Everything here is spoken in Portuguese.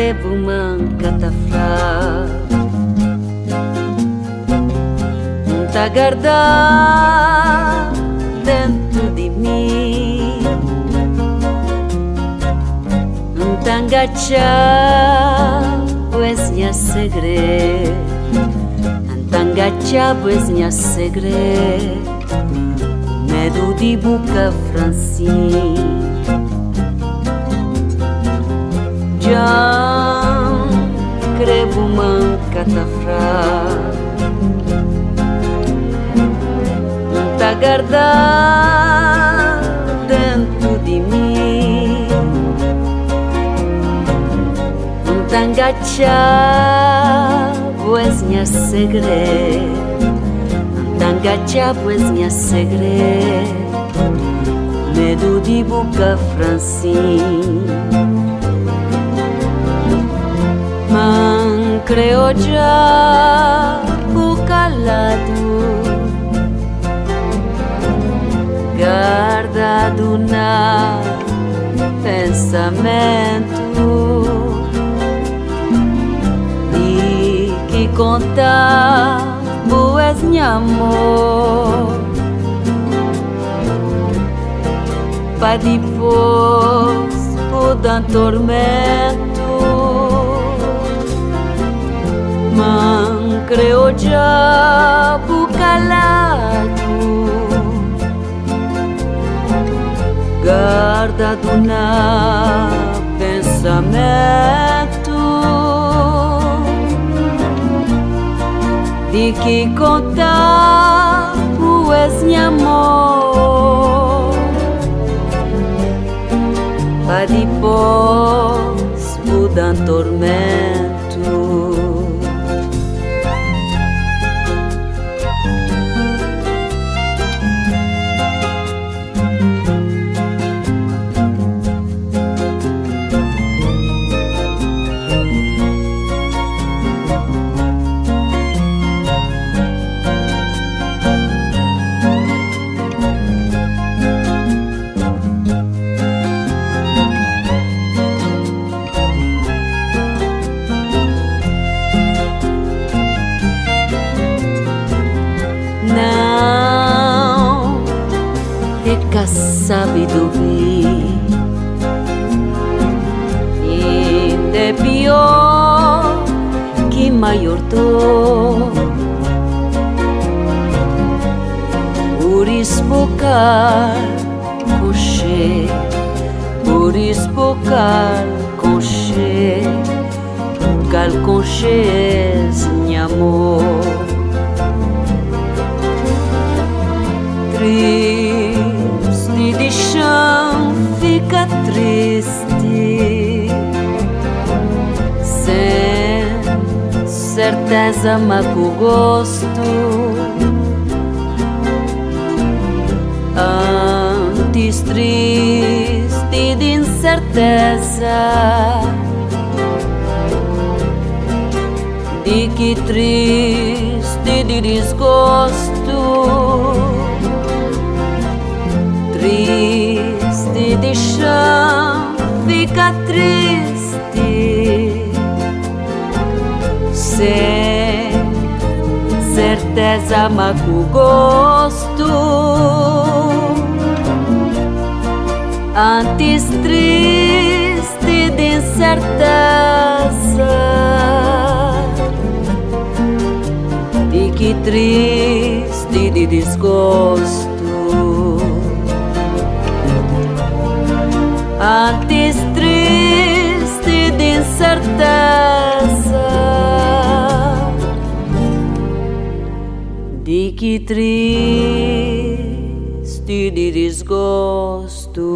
crevo manca ta fra ta guardar dentro di me, t'angaccia pues nya segre, t'angaccia pues nya segre, medo di buca francine. Já crevo manca ta fra ta guardar dentro di me, t'angaccia pues nya segre, t'angaccia pues nya segre, medo di buca francine. Man creo già bucalato, guardado na pensamento e que conta boas minha amor pa depois poder tormento. Man creo già bucalato, guardado na pensamento di que contar o és meu amor pa depois mudar tormento. Não fica sabido bem, ainda é pior que maior dor. Por espocar coxê, por espocar coxê, cal coxê meu amor. Triste de chão fica triste, sem certeza mago gosto. Antes triste de incerteza, de que triste de desgosto. Triste de chão fica triste, sem certeza mago gosto. Antes triste de incerteza, de que triste de desgosto. Antes triste de incerteza, de que triste de desgosto.